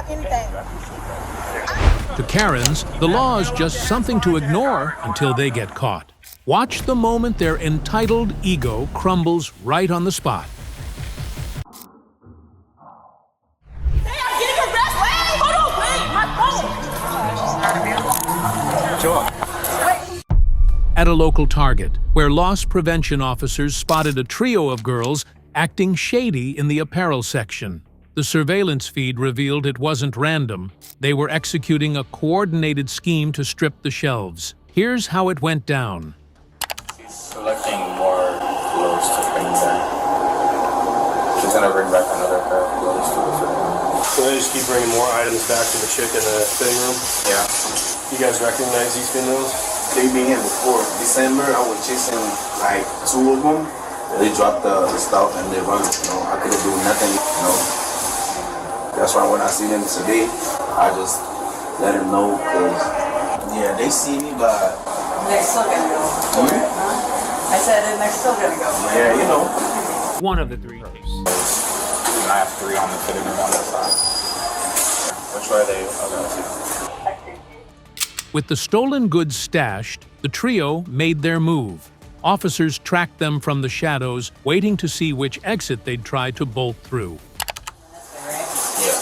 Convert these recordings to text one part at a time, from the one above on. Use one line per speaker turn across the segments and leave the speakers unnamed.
anything.
To Karens, the law is just something to ignore until they get caught. Watch the moment their entitled ego crumbles right on the spot. At a local Target, where loss prevention officers spotted a trio of girls acting shady in the apparel section. The surveillance feed revealed it wasn't random. They were executing a coordinated scheme to strip the shelves. Here's how it went down.
She's selecting more clothes to bring back. She's gonna bring back another pair of clothes to the film.
So they just keep bringing more items back to the chick in the fitting room?
Yeah.
You guys recognize these females?
They've been here before. December, I was chasing like 2 of them. They dropped the stuff and they run. I couldn't do nothing. That's why when I see them today, I just let them know because yeah, they see me, but
they're still gonna go. I said, and they're still gonna go.
Yeah,
One of the three.
And I have 3 on the fitting room on the side. Which way are they?
With the stolen goods stashed, the trio made their move. Officers tracked them from the shadows, waiting to see which exit they'd try to bolt through.
Yeah.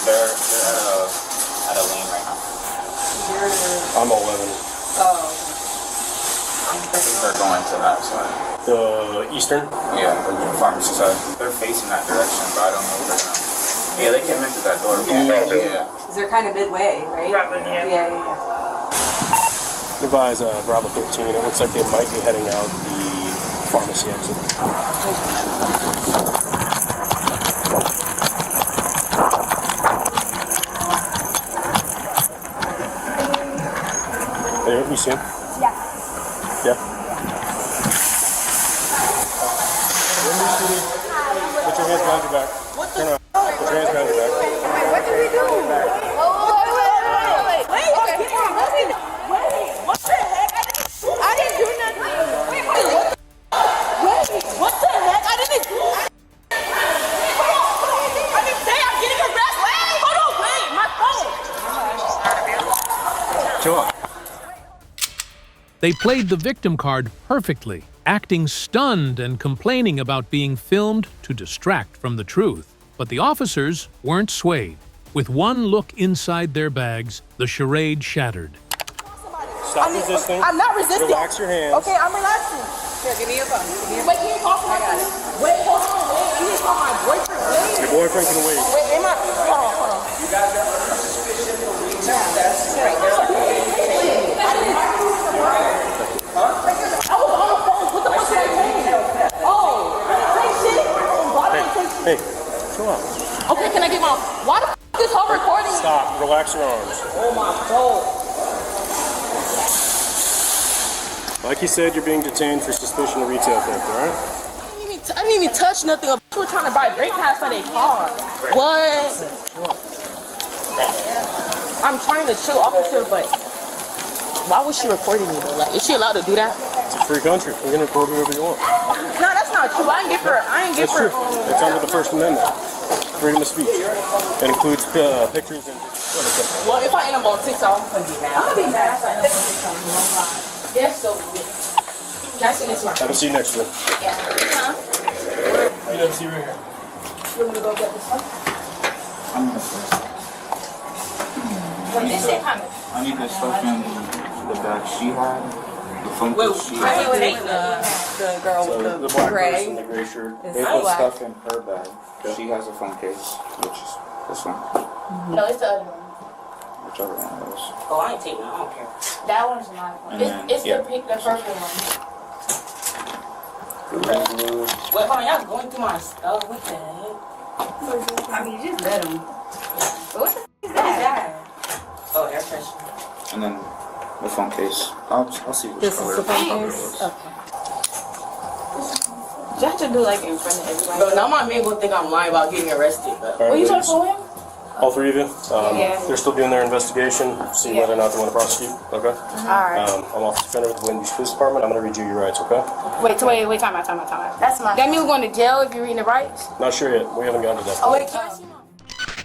They're at a lane right now.
I'm 11.
Oh.
I think they're going to that side.
The eastern?
Yeah, the pharmacy side. They're facing that direction, but I don't know where they're going. Yeah, they came into that door. Yeah.
They're kind of midway, right? Yeah.
Advise Bravo 13. It looks like they might be heading out the pharmacy exit. Hey, you see him?
Yeah.
Yeah? Put your hands behind your back. Turn around. Put your hands behind your back.
Wait, what did we do? Wait. What the heck? I didn't do nothing. Wait, what the heck? I didn't do nothing. I didn't say I'm getting arrested. Hold on, wait, my phone.
Chill out.
They played the victim card perfectly, acting stunned and complaining about being filmed to distract from the truth. But the officers weren't swayed. With one look inside their bags, the charade shattered.
Stop resisting.
I'm not resisting.
Relax your hands.
Okay, I'm relaxing.
Here, give me your phone.
Wait, can you talk to my Wait, hold on, wait. You need to call my boyfriend. Wait.
Your boyfriend can wait.
Wait, am I? Hold on. You guys got
Hey, chill out.
Okay, can I get my... Why the f*** is this whole recording?
Stop. Relax your arms.
Oh my God.
Like you said, you're being detained for suspicion of retail theft, alright?
I didn't even touch nothing. We were trying to buy brake pads for their car. What? I'm trying to chill, officer, but why was she recording me though? Like, is she allowed to do that?
It's a free country. You can record whoever you want.
No, that's not true. I ain't give her.
That's true. It's under the First Amendment. Freedom of speech. It includes pictures and...
Well, if I end up on TikTok, I'm gonna be mad. I'm gonna be mad if I end up on TikTok. They're so good. Can I see this one?
Have a seat next to it.
Yeah. Huh?
You have a seat right here.
You want me to go get this one? Wait, this shit coming.
I need the stuff in the bag she had. The phone she
I
had.
would hate the girl
So
with
the black
gray.
person, the gray shirt.
They put stuff in her bag. She has a phone case, which is this one.
No, it's the other one.
Whichever one it is.
Oh, I ain't taking it. I don't care. That one's my one.
And then,
It's
yeah.
the purple one.
Blue.
Wait, hold on. Y'all going through my stuff. What the heck?
I mean, you just let them. What the f*** is that?
Oh, air freshener.
And then the phone case. I'll see which
This
color.
is the phone case?
Okay. You have to do like in front of everybody. Bro, now my man will think I'm lying about getting arrested. But
All right,
what you
ladies.
talking for him?
All three of you.
Yeah.
They're still doing their investigation, see whether or not they want to prosecute. Okay.
Alright.
I'm Officer Fender with the Wayne Beach Police Department. I'm going to read you your rights. Okay.
Wait, time out.
That's my
That means we're going to jail if you're reading the rights?
Not sure yet. We haven't gotten to that.
Oh, wait, can I see my...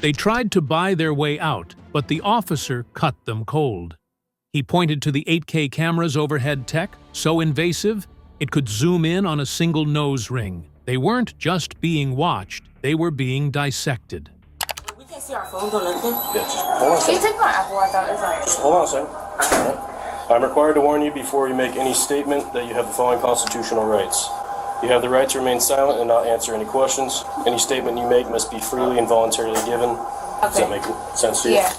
They tried to buy their way out, but the officer cut them cold. He pointed to the 8K camera's overhead tech, so invasive, it could zoom in on a single nose ring. They weren't just being watched, they were being dissected.
We can't see our phones or nothing.
Yeah, just hold on a
Can you
second.
take my Apple? I thought it was like...
Just hold on a second. I'm required to warn you before you make any statement that you have the following constitutional rights. You have the right to remain silent and not answer any questions. Any statement you make must be freely and voluntarily given. Does that make sense to you?
Yeah.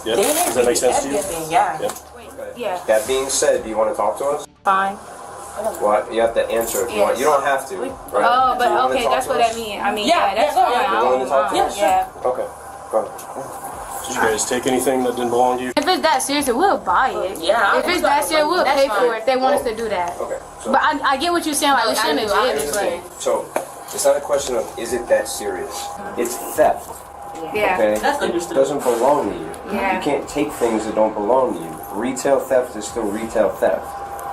Yep. Does that make sense to you?
Yeah.
Yep.
Yeah.
That being said, do you want to talk to us?
Fine.
What? You have to answer if you want. You don't have to. Right?
Oh,
Do you wanna
but okay,
talk
that's
to
what
us?
I mean. I mean, yeah, that's fine.
You willing to talk to us?
Yeah.
Okay. Go ahead.
Did you guys take anything that didn't belong to you?
If it's that serious, we'll buy it. Yeah. If it's that serious, we'll pay for it if they want us to do that.
Okay. So,
But I get what you're saying. Like, we shouldn't have did it.
so it's not a question of is it that serious. It's theft.
Yeah.
Okay. It doesn't belong to you.
Yeah.
You can't take things that don't belong to you. Retail theft is still retail theft.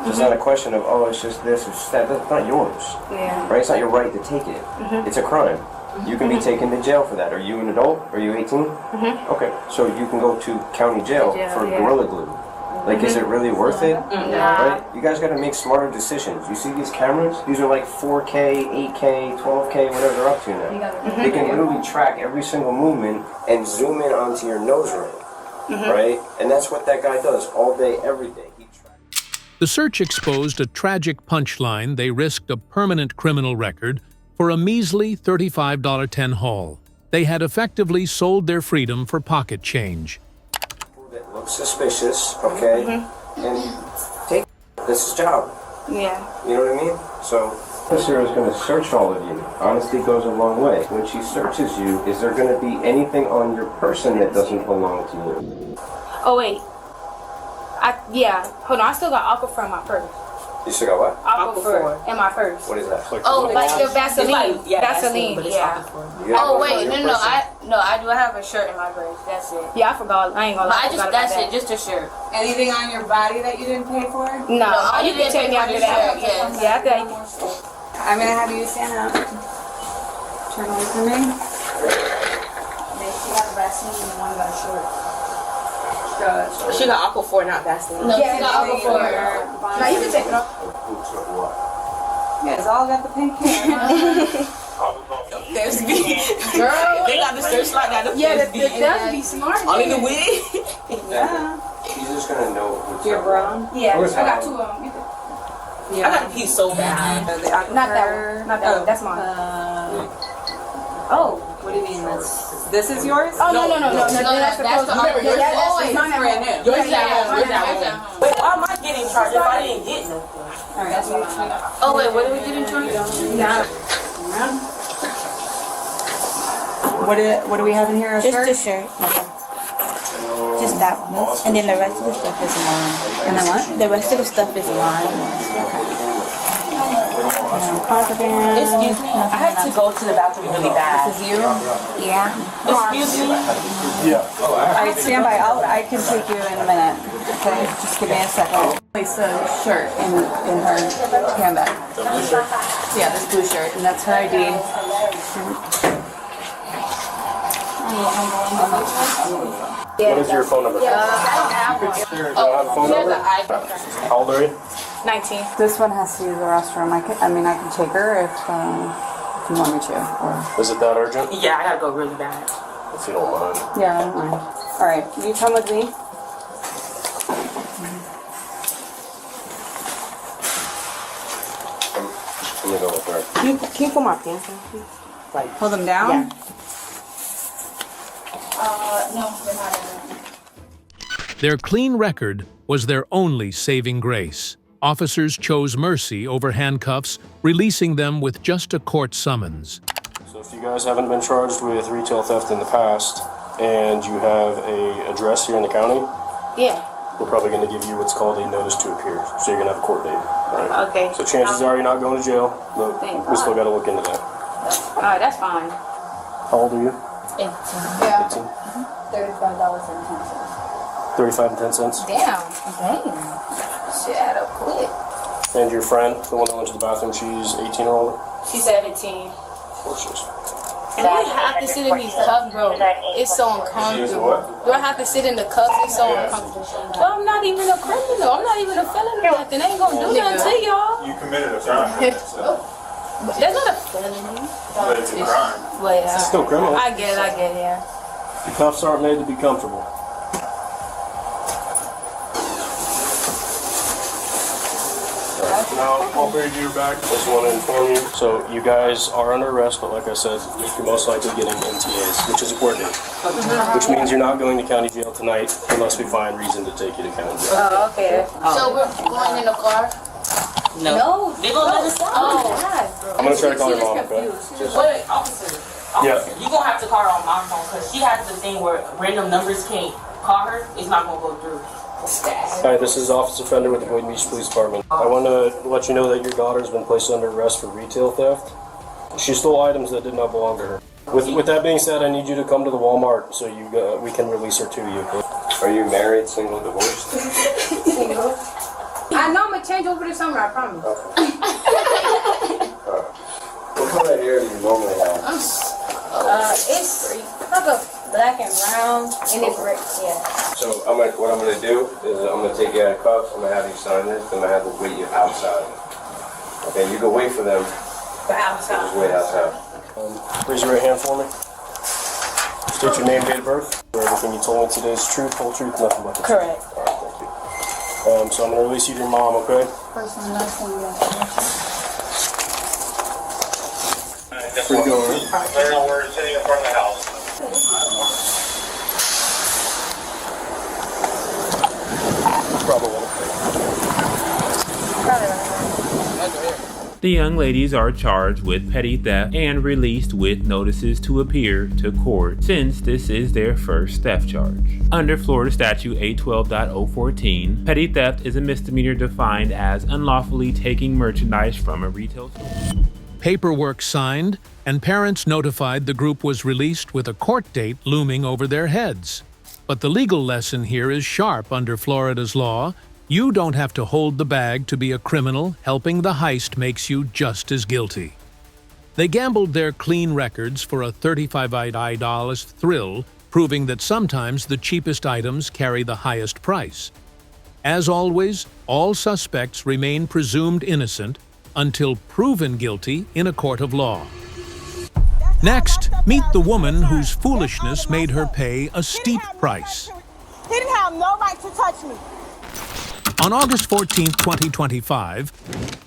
So it's not a question of it's just this, it's just that. That's not yours.
Yeah.
Right? It's not your right to take it. It's a crime. You can be taken to jail for that. Are you an adult? Are you 18? Okay, so you can go to county jail for Gorilla Glue. Like, is it really worth it? Right? You guys got to make smarter decisions. You see these cameras? These are like 4K, 8K, 12K, whatever they're up to now. They can literally track every single movement and zoom in onto your nose ring. Right? And that's what that guy does all day, every day.
The search exposed a tragic punchline. They risked a permanent criminal record for a measly $35.10 haul. They had effectively sold their freedom for pocket change.
That looks suspicious, okay? And take this is job.
Yeah.
You know what I mean? So, officer is going to search all of you. Honesty goes a long way. When she searches you, is there going to be anything on your person that doesn't belong to you?
Oh wait. Hold on. I still got Aquaphor in my purse.
You still got what?
Aquaphor in my purse.
What is that?
Oh, like the Vaseline. Vaseline. Yeah.
You have
Oh
what's on
wait,
your
no,
person?
I do have a shirt in my purse. That's it.
Yeah, I forgot. I ain't gonna
But
lie.
I just that's it, just a shirt.
Anything on your body that you didn't pay for?
No,
I
you can
didn't
take me
pay
after
for the
that.
shirt, yes.
Yeah, I think.
I'm gonna have you stand up. Turn away from me.
She got a Vaseline and one got a shirt.
She got Aquaphor, not Vaseline.
No, she got Aquaphor.
Now you can take it off.
Yeah, it's all got the pink hair.
There's me.
Girl.
They got the searchlight, got the
Yeah, that'd be smart.
only the wig.
Yeah.
She's just going to know what's
Your
up.
brown.
Yeah,
Where's
I got
that?
two of them.
Yeah.
I got to pee so bad.
Not that one. Not that one. That's mine.
Oh, what do you mean? This is yours?
Oh no, that's the
that's the
clothes.
yours
Yeah,
always
mine at
brand
home.
new.
Yours
Yeah,
at home.
mine
Yours
at
at
home.
home.
Wait, why am I getting charged if I didn't get nothing?
All right, that's what I'm
Oh wait, what did we get in charge?
Yeah.
What do we have in here? A
Just
shirt?
the shirt. Just that one. And then the rest of the stuff is mine.
And then what?
The rest of the stuff is mine. Contraband.
Excuse me, I had to go to the bathroom really bad.
This is you?
Yeah.
Excuse me?
Yeah.
All right, stand by. I can take you in a minute. Okay, just give me a second. Place a shirt in her handbag. Yeah, this blue shirt, and that's her ID.
What is your phone number?
I don't have one.
You don't have a phone number? How old are you?
19.
This one has to use the restroom. I can take her if you want me to. Or
Is it that urgent?
Yeah, I gotta go really bad.
If you don't mind.
yeah, I don't mind. All right, you come with me.
Let me go with her.
Can you pull my pants down, please? Like,
Pull them down.
Yeah.
No, they're not in there.
Their clean record was their only saving grace. Officers chose mercy over handcuffs, releasing them with just a court summons.
So if you guys haven't been charged with retail theft in the past, and you have a address here in the county,
Yeah.
we're probably going to give you what's called a notice to appear. So you're going to have a court date. Right?
Okay.
So chances are you're not going to jail, but we still got to look into that.
Alright, that's fine.
How old are you? 18.
Yeah.
18?
$35.10.
35 and 10 cents.
Damn. Shit add up quick.
And your friend, the one that went to the bathroom, she's 18 or older?
She's 17.
Of course she is.
Do we have to sit in these cuffs, bro? It's so uncomfortable. Do I have to sit in the cuffs? It's so uncomfortable. Well, I'm not even a criminal. I'm not even a felon or nothing. They ain't gonna do nothing to y'all.
You committed a crime.
That's not a felony.
But it's a crime.
But
It's still criminal.
I get it, yeah.
The cuffs aren't made to be comfortable.
Now, I'll bring you back.
Just want to inform you. So you guys are under arrest, but like I said, you're most likely getting NTAs, which is a court date. Which means you're not going to county jail tonight unless we find reason to take you to county jail.
Oh, okay. So we're going in the car?
No. They gonna let us out.
Oh,
I'm going to try to call your mom, okay?
Wait, officer.
Yeah.
You gonna have to call her on my phone because she has the thing where random numbers can't call her. It's not gonna go through.
Hi, this is Officer Fender with the Boynton Beach Police Department. I want to let you know that your daughter has been placed under arrest for retail theft. She stole items that did not belong to her. With that being said, I need you to come to the Walmart so we can release her to you.
Are you married, single, divorced?
I know I'm gonna change over to summer, I promise.
What color hair do you normally have?
It's like a black and brown, and it's red, yeah.
So what I'm gonna do is I'm gonna take you out of cuffs. I'm gonna have you sign this. I'm gonna have to wait you outside. Okay, you can wait for them.
But outside.
Just wait outside.
Raise your right hand for me. State your name, date of birth. Everything you told me today is truth, whole truth, nothing but the truth.
Correct.
All right, thank you. So I'm gonna release you to your mom, okay?
First and last name, yeah.
Where you going?
We're sitting in front of the house.
Probably.
The young ladies are charged with petty theft and released with notices to appear to court since this is their first theft charge. Under Florida Statute 812.014, petty theft is a misdemeanor defined as unlawfully taking merchandise from a retail store.
Paperwork signed, and parents notified the group was released with a court date looming over their heads. But the legal lesson here is sharp under Florida's law. You don't have to hold the bag to be a criminal. Helping the heist makes you just as guilty. They gambled their clean records for a $35 thrill, proving that sometimes the cheapest items carry the highest price. As always, all suspects remain presumed innocent until proven guilty in a court of law. Next, meet the woman whose foolishness made her pay a steep price.
He didn't have no right to touch me.
On August 14, 2025,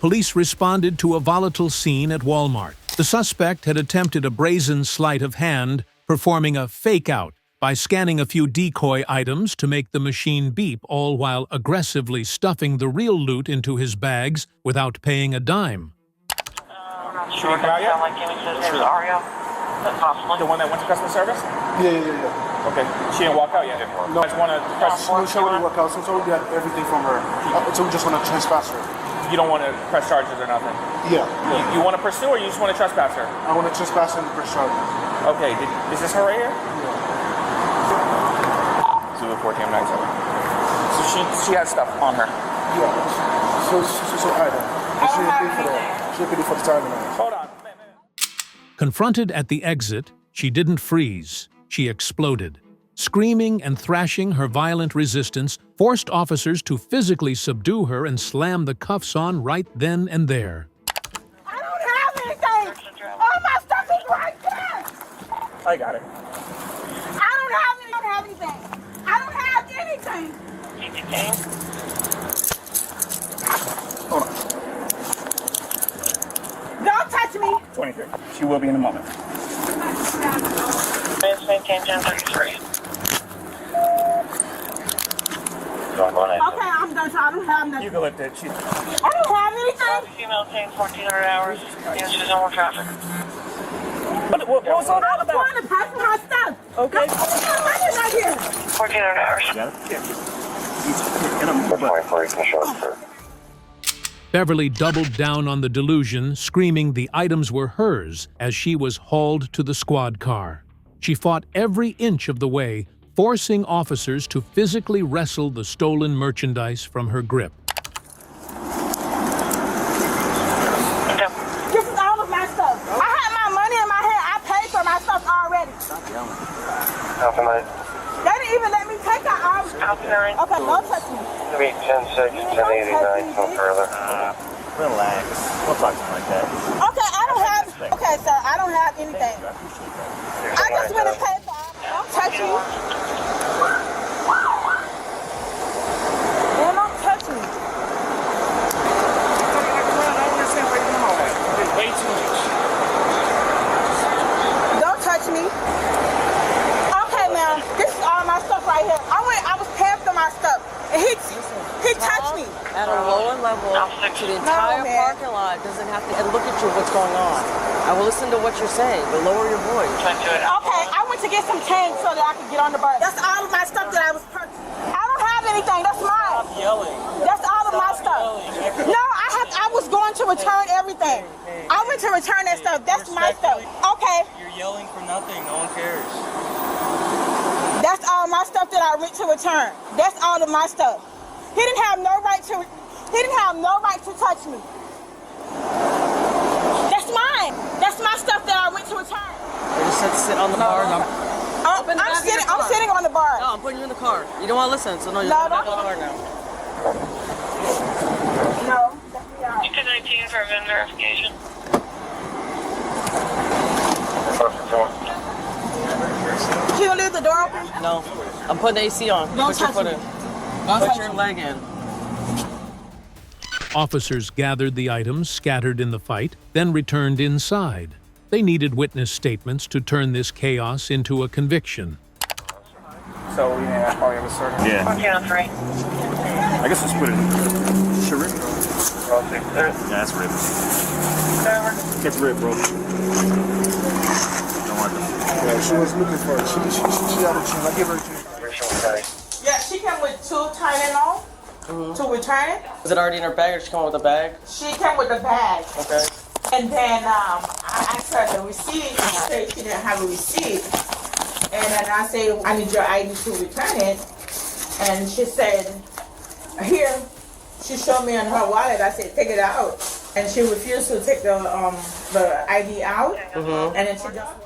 police responded to a volatile scene at Walmart. The suspect had attempted a brazen sleight of hand, performing a fake-out by scanning a few decoy items to make the machine beep, all while aggressively stuffing the real loot into his bags without paying a dime.
Sure, can I like Jimmy says there's Aria? That's possible. The one that went to customer service?
Yeah.
Okay. She didn't walk out yet? No. I just want to press...
She didn't walk out, so we got everything from her. So we just want to trespass her.
You don't want to press charges or nothing?
Yeah.
You want to pursue or you just want to trespass her?
I want to trespass and press charges.
Okay. Is this her right here? Yeah. 04-97. So she has stuff on her?
Yeah. So item. She didn't pay for that. She didn't pay for the time.
Hold on.
Confronted at the exit, she didn't freeze. She exploded. Screaming and thrashing her violent resistance forced officers to physically subdue her and slam the cuffs on right then and there.
I don't have anything. All my stuff is right there.
I got it.
I don't have anything. I don't have anything.
Hold on.
Don't touch me.
23. She will be in a moment.
Okay, I'm done. So I don't have nothing.
You can lift it.
I don't have anything.
Female taking 1,400 hours. Yeah, she's on more traffic. What was all that about?
I'm trying to pack my stuff.
Okay.
I'm right here.
1,400 hours. Yeah.
Beverly doubled down on the delusion, screaming the items were hers as she was hauled to the squad car. She fought every inch of the way, forcing officers to physically wrestle the stolen merchandise from her grip.
This is all of my stuff. I had my money in my hand. I paid for my stuff. Okay, don't touch me.
10-6, 1089, no further.
Relax. Don't talk to me like that.
Okay, I don't have. Okay, sir, I don't have anything. I just want to pay for. Don't touch me. Man, don't touch me.
Way too much.
Don't touch me. Okay, ma'am. This is all my stuff right here. I was paying for my stuff. And he touched me.
At a lower level to the entire parking lot doesn't have to, and look at you, what's going on. I will listen to what you're saying, but lower your voice.
Okay, I went to get some change so that I could get on the bus. That's all of my stuff that I was purchasing. I don't have anything, that's mine.
Stop yelling.
That's all of my stuff. No, I was going to return everything. I went to return that stuff, that's my stuff. Okay.
You're yelling for nothing, no one cares.
That's all my stuff that I went to return. That's all of my stuff. He didn't have no right to touch me. That's mine. That's my stuff that I went to return.
I just said sit on the bar.
I'm sitting on the bar.
No, I'm putting you in the car. You don't want to listen, so no, you're
No,
back in the car now.
No.
Ticket 19 for VIN verification.
Can you leave the door open?
No, I'm putting the AC on.
Don't
Put your
touch
foot
me.
in.
Don't
Put
touch
your
me.
leg in.
Officers gathered the items scattered in the fight, then returned inside. They needed witness statements to turn this chaos into a conviction.
So we didn't probably have a certain.
Yeah.
Count 3.
I guess let's put it in. Rip. Yeah, that's rip. That's rip, bro. Don't want them.
Yeah, she was looking for it. She had a chance. I give her a chance.
Yeah, she came with 2 Tylenol to return it.
Is it already in her bag or she come with a bag?
She came with the bag.
Okay.
And then I asked her the receipt, and she said she didn't have a receipt. And then I said, I need your ID to return it. And she said, here. She showed me on her wallet. I said, take it out. And she refused to take the ID out. And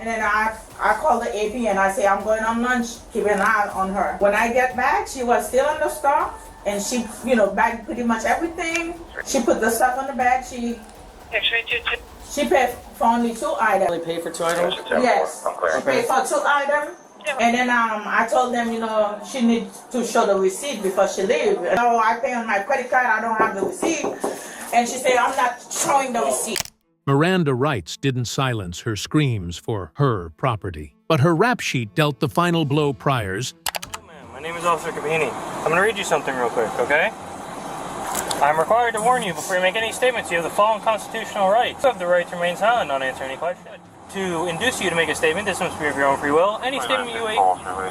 then I called the AP and I said, I'm going on lunch. Keep an eye on her. When I get back, she was still in the store. And she, bagged pretty much everything. She put the stuff on the bag. She paid for only 2 items.
Only paid for 2 items?
Yes. She paid for 2 items. And then I told them, she needs to show the receipt before she leaves. So I pay on my credit card. I don't have the receipt. And she said, I'm not showing the receipt.
Miranda rights didn't silence her screams for her property. But her rap sheet dealt the final blow priors.
My name is Officer Cabini. I'm going to read you something real quick, okay? I'm required to warn you before you make any statements. You have the following constitutional rights. You have the right to remain silent and not answer any questions. To induce you to make a statement, this must be of your own free will. Any statement you make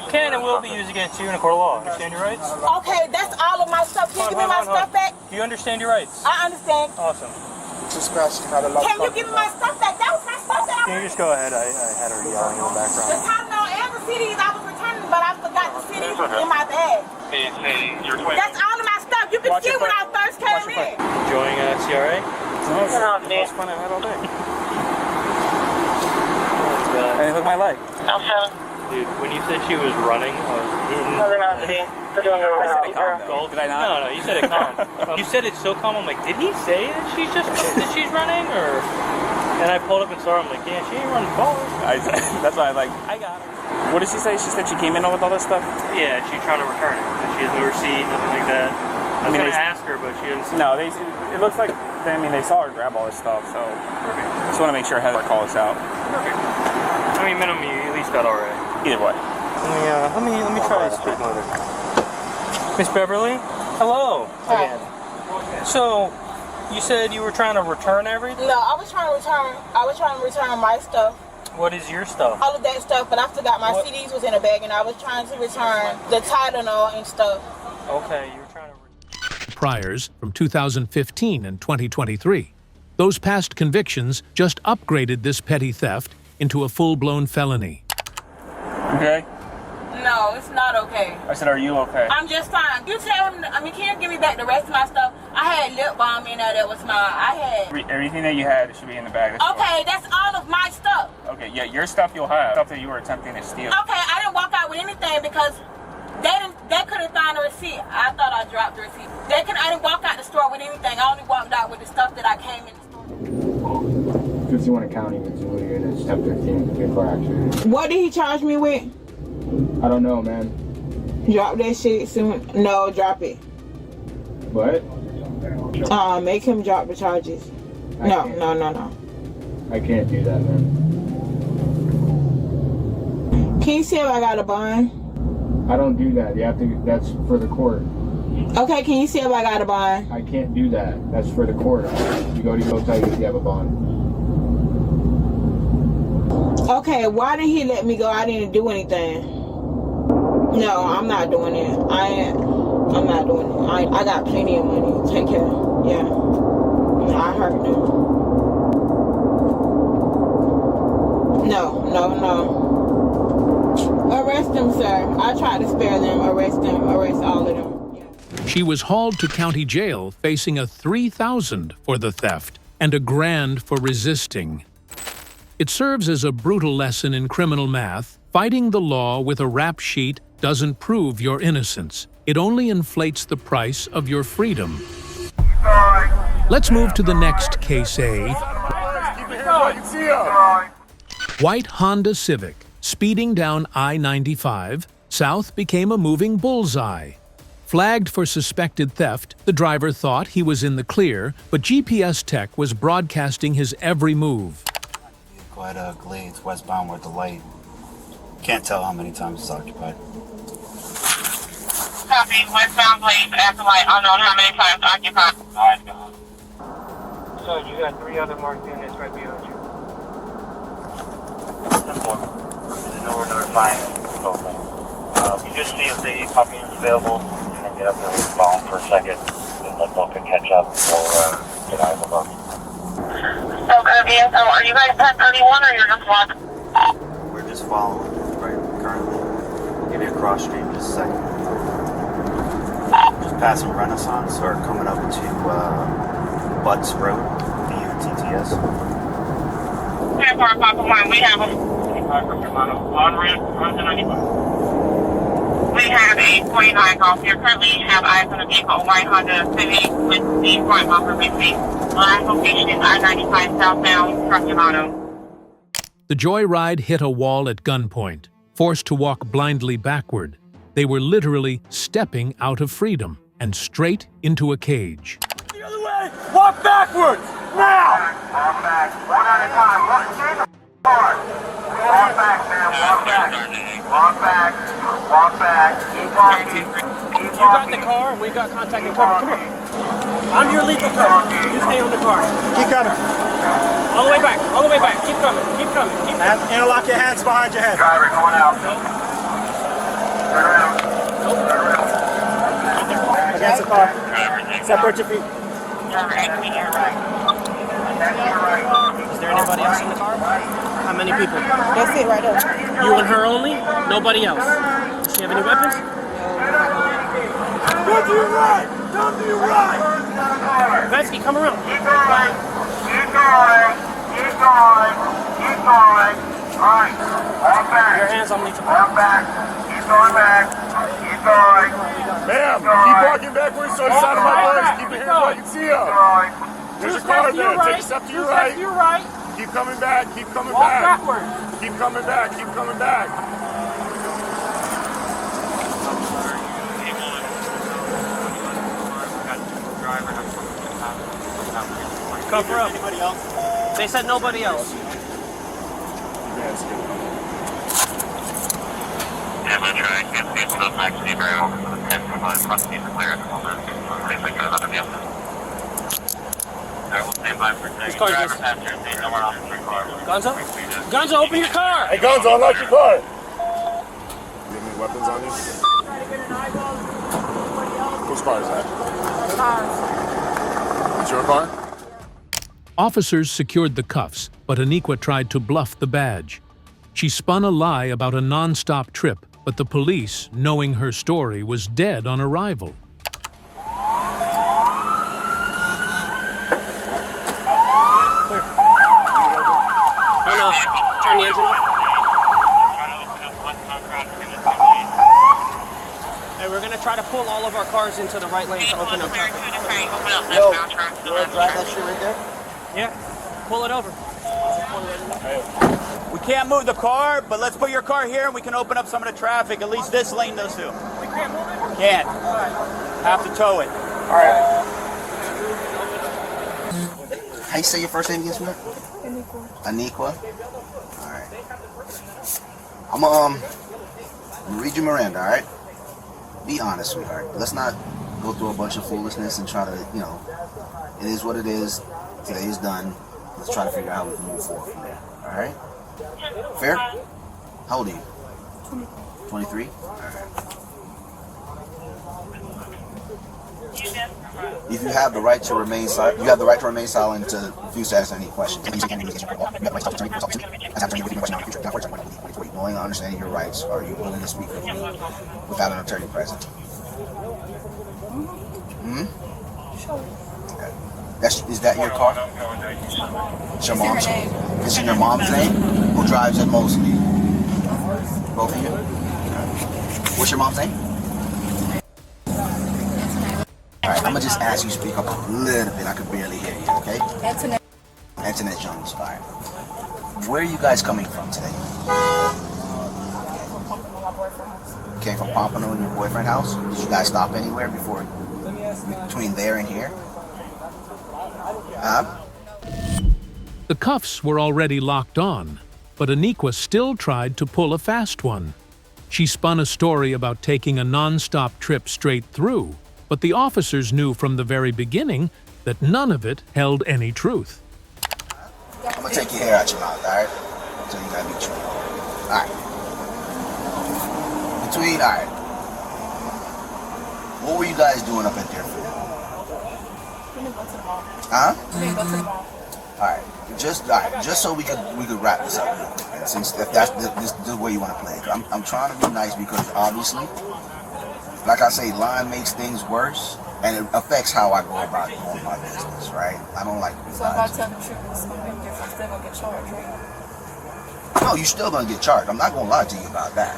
can and will be used against you in a court of law. Understand your rights?
Okay, that's all of my stuff. Can you give me my stuff back?
Do you understand your rights?
I understand.
Awesome.
Can you give me my stuff back? That was my stuff that
Can you just go ahead? I had her yelling in the
The
background.
Tylenol and the CDs I was returning, but I forgot the CDs in my bag. That's all of my stuff. You can see when I first came in.
Enjoying CRA?
It's
fun. I've had all day. Hey, look at my leg. Dude, when you said she was running, I was in.
No, they're not. They're doing it right now.
Did I not? No, you said it calm. You said it so calm. I'm like, did he say that she's running, or? And I pulled up and saw her. I'm like, yeah, she ain't running far.
That's why I got her. What did she say? She said she came in with all this stuff?
Yeah, she's trying to return it. She has no receipt, nothing like that. I was going to ask her, but she didn't.
No, it looks like, they saw her grab all this stuff, so. Just want to make sure Heather calls us out.
I mean, minimum, you at least got all right.
Either way.
Let me try to speak with her. Miss Beverly? Hello.
Hi.
So, you said you were trying to return everything?
No, I was trying to return my stuff.
What is your stuff?
All of that stuff, but I forgot my CDs was in a bag, and I was trying to return the Tylenol and stuff.
Okay, you were trying to...
Priors from 2015 and 2023. Those past convictions just upgraded this petty theft into a full-blown felony.
Okay?
No, it's not okay.
I said, are you okay?
I'm just fine. You tell him, can you give me back the rest of my stuff? I had lip balm in there that was mine.
Everything that you had should be in the bag.
That's all of my stuff.
Okay, yeah, your stuff you'll have. Stuff that you were attempting to steal.
Okay, I didn't walk out with anything because they didn't
They could have found the receipt. I thought I dropped the receipt. I didn't walk out the store with anything. I only walked out with the stuff that I came in the store.
51 County, Missouri, and it's step 15 car accident.
What did he charge me with?
I don't know, man.
Drop that shit soon. No, drop it.
What?
Make him drop the charges. No.
I can't do that, man.
Can you see if I got a bond?
I don't do that. You have to. That's for the court.
Okay, can you see if I got a bond?
I can't do that. That's for the court. You go to ULTA if you have a bond.
Okay, why didn't he let me go? I didn't do anything. No, I'm not doing it. I'm not doing it. I got plenty of money. Take care. Yeah. I hurt them. No. Arrest them, sir. I tried to spare them. Arrest them. Arrest all of them.
She was hauled to county jail facing a $3,000 for the theft and a $1,000 for resisting. It serves as a brutal lesson in criminal math. Fighting the law with a rap sheet doesn't prove your innocence. It only inflates the price of your freedom. Let's move to the next case A. White Honda Civic, speeding down I-95, south became a moving bullseye. Flagged for suspected theft, the driver thought he was in the clear, but GPS tech was broadcasting his every move.
Quite a Glades westbound with the light. Can't tell how many times it's occupied.
Copy, westbound Glades, after light, unknown how many times occupied.
Alright, so you got 3 other marked units right behind you.
We're notifying. You just see if the puppy is available. Get up there with the phone for a second, and let them catch up or get out of the boat.
Okay, are you guys at 31 or you're just walking?
We're just following right currently. I'll give you a cross street in just a second. Just passing Renaissance or coming up to Butts Road, BUTTS.
10 for Papa 1, we have a on ramp, on the 95. We have a 49 golf here. Currently have eyes on a vehicle, white Honda Civic with the front bumper missing. Last location is I-95 southbound, Truck Yamato.
The joyride hit a wall at gunpoint, forced to walk blindly backward. They were literally stepping out of freedom and straight into a cage.
The other way! Walk backwards! Now!
Walk back. One at a time. Walk back, man. Walk back. Walk back. Walk back. Keep walking.
You got the car, we got contact and cover. Come here. I'm your legal cover. You stay on the car.
Keep coming.
All the way back. All the way back. Keep coming. Keep coming. Keep coming.
Interlock your hands behind your head.
Driver going out. Turn around.
Against the car. Separate your feet.
Is there anybody else in the car? How many people?
That's it right there.
You and her only? Nobody else? Does she have any weapons?
Come to your right! Come to your right!
Vetsky, come around.
Keep going. Keep going. Keep going. Keep going. All right. Walk back.
Your hands on me.
Walk back. Keep going back. Keep going.
Ma'am, keep walking backwards so the side of my legs. Keep your hands where you can see them. There's a car there. Take a step to your right. Keep coming back. Keep coming back.
Walk backwards.
Keep coming back. Keep coming back.
Cover up. Anybody else? They said nobody else.
Yeah, I'm trying to get these to the max speed rail. 10 from my front seat is clear at the moment. Please make sure nothing else. Alright, we'll stand by for a second. Driver, passenger, stay somewhere off the car.
Gonzo? Gonzo, open your car!
Hey, Gonzo, unlock your car! You have any weapons on you? Whose car is that? It's your car?
Officers secured the cuffs, but Aniqua tried to bluff the badge. She spun a lie about a non-stop trip, but the police, knowing her story, was dead on arrival.
Turn the engine off. Hey, we're
try to pull all of our cars into the right lane to open up traffic.
Yo, you want to drive that shit right there?
Yeah, pull it over.
We can't move the car, but let's put your car here and we can open up some of the traffic. At least this lane does too.
We can't move it?
Can't. Have to tow it.
All right.
How you say your first name again, sweetheart? Aniqua. All right. I'm gonna read you Miranda, all right? Be honest, sweetheart. Let's not go through a bunch of foolishness and try to, you know, it is what it is. Today is done. Let's try to figure out how we can move forward from there, all right? Fair? How old are you? 23? All right. If you have the right to remain silent, you have the right to remain silent to refuse to answer any questions. Knowing and understanding your rights, are you willing to speak freely without an attorney present? Okay. Is that your car? It's your mom's name. It's in your mom's name? Who drives it mostly? Both of you? Okay. What's your mom's name? Alright, I'm gonna just ask you to speak up a little bit. I can barely hear you, okay?
Antoinette.
Antoinette Jones, alright. Where are you guys coming from today? Came from Pompano in your boyfriend's house? Did you guys stop anywhere before, between there and here? Huh?
The cuffs were already locked on, but Aniqua still tried to pull a fast one. She spun a story about taking a non-stop trip straight through, but the officers knew from the very beginning that none of it held any truth.
I'm gonna take your hair out your mouth, alright? So you gotta be true. Alright. Alright. What were you guys doing up at Deerfield? Huh? Alright. Just so we could wrap this up real quick. And since if that's the way you want to play it. I'm trying to be nice because obviously, like I say, lying makes things worse, and it affects how I go about doing my business, right? I don't like to be
So if I tell the truth, it's going to make a difference. They're going to get charged, right?
No, you're still gonna get charged. I'm not gonna lie to you about that.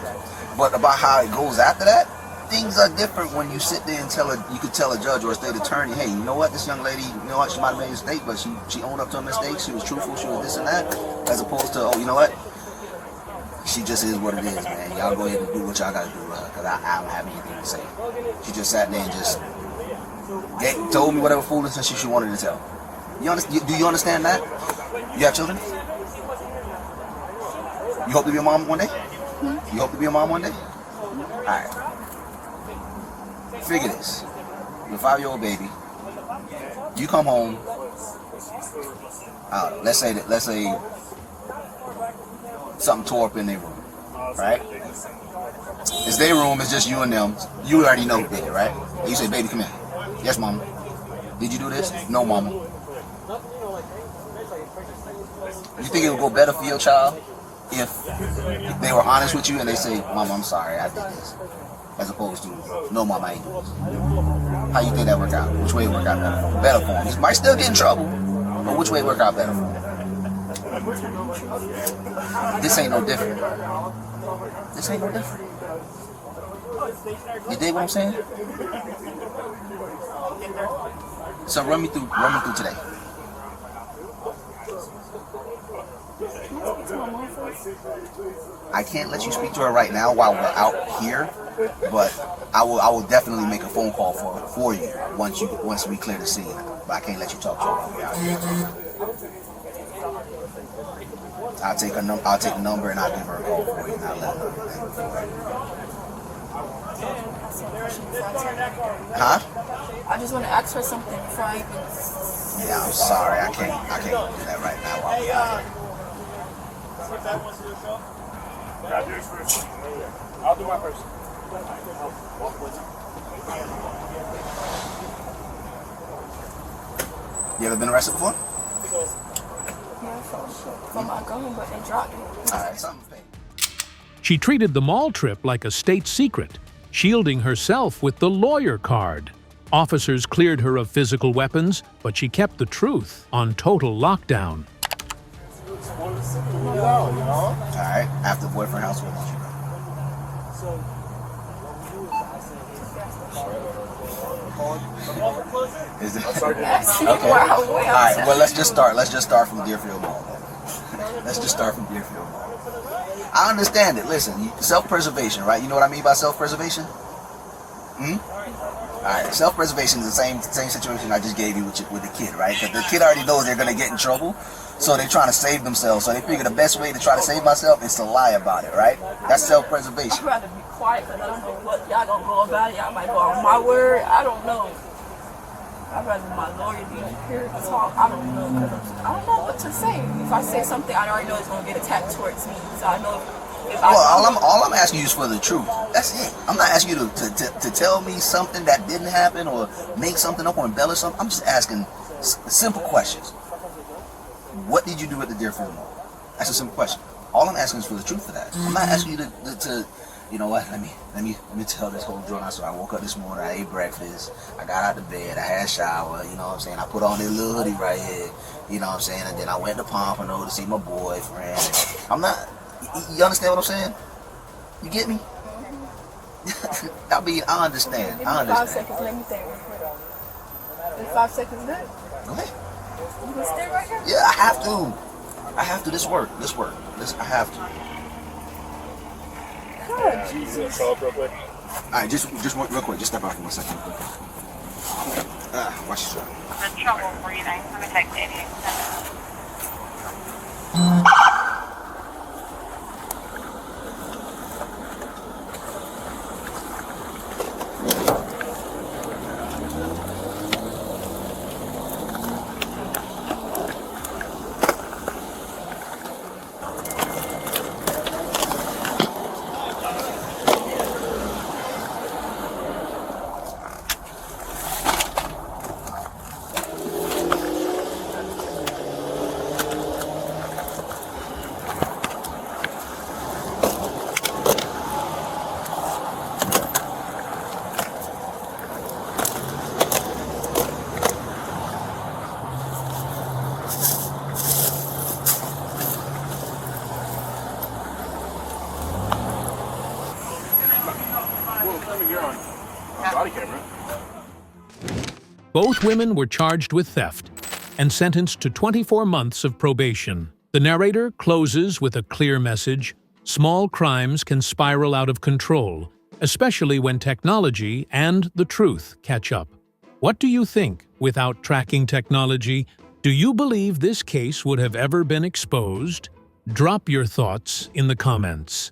But about how it goes after that, things are different when you sit there and you could tell a judge or a state attorney, hey, you know what, this young lady, you know what, she might have made a mistake, but she owned up to a mistake, she was truthful, she was this and that, as opposed to, oh, you know what, she just is what it is, man. Y'all go ahead and do what y'all gotta do, because I don't have anything to say. She just sat there and just told me whatever foolishness she wanted to tell. Do you understand that? You have children? You hope to be a mom one day? You hope to be a mom one day? Alright. Figure this. You're a 5-year-old baby. You come home. Let's say something tore up in their room. Right? It's their room, it's just you and them. You already know who did it, right? And you say, baby, come here. Yes, mama. Did you do this? No, mama. You think it would go better for your child if they were honest with you and they say, Mama, I'm sorry, I did this, as opposed to, no, Mama, I ain't doing this? How you think that work out? Which way it work out better? Better for him. He might still get in trouble, but which way it work out better for him? This ain't no different. This ain't no different. You dig what I'm saying? So run me through today. I can't let you speak to her right now while we're out here, but I will definitely make a phone call for you once we clear the scene. But I can't let you talk to her while we're out here. I'll take the number and I'll give her a call for you and I'll let her know everything. Huh?
I just want to ask her something before I even...
Yeah, I'm sorry. I can't do that right now while we're out here.
I'll do my first.
You ever been arrested before?
Yeah, for my gun, but they dropped it.
Alright, something.
She treated the mall trip like a state secret, shielding herself with the lawyer card. Officers cleared her of physical weapons, but she kept the truth on total lockdown.
Alright, after boyfriend house, where did you go? Is it?
Yes.
Okay.
Wow.
All right. Well, let's just start from Deerfield Mall. Let's just start from Deerfield Mall. I understand it. Listen, self-preservation, right? You know what I mean by self-preservation? All right. Self-preservation is the same situation I just gave you with the kid, right? Because the kid already knows they're gonna get in trouble, so they're trying to save themselves. So they figure the best way to try to save myself is to lie about it, right? That's self-preservation.
I'd rather be quiet because I don't know what y'all gonna go about it. Y'all might go on my word. I don't know. I'd rather my lawyer be here to talk. I don't know. I don't know what to say. If I say something, I already know it's gonna get attacked towards me. So I know.
All I'm asking you is for the truth. That's it. I'm not asking you to tell me something that didn't happen or make something up or embellish something. I'm just asking simple questions. What did you do at the Deerfield Mall? That's a simple question. All I'm asking is for the truth of that. I'm not asking you to you know what? Let me tell this whole drone. So I woke up this morning. I ate breakfast. I got out of bed. I had a shower. You know what I'm saying? I put on this little hoodie right here. You know what I'm saying? And then I went to Pompano to see my boyfriend. I'm not. You understand what I'm saying? You get me? I mean, I understand. I understand.
5 seconds. Let me think. Is 5 seconds good?
Go ahead.
You can stay right here?
Yeah, I have to. I have to. This work. I have to.
God, Jesus.
Call up real quick.
All right, just real quick. Just step out for 1 second. Real quick. Watch yourself.
The trouble breathing. Let me take 88 seconds.
Body camera.
Both women were charged with theft and sentenced to 24 months of probation. The narrator closes with a clear message: small crimes can spiral out of control, especially when technology and the truth catch up. What do you think? Without tracking technology, do you believe this case would have ever been exposed? Drop your thoughts in the comments.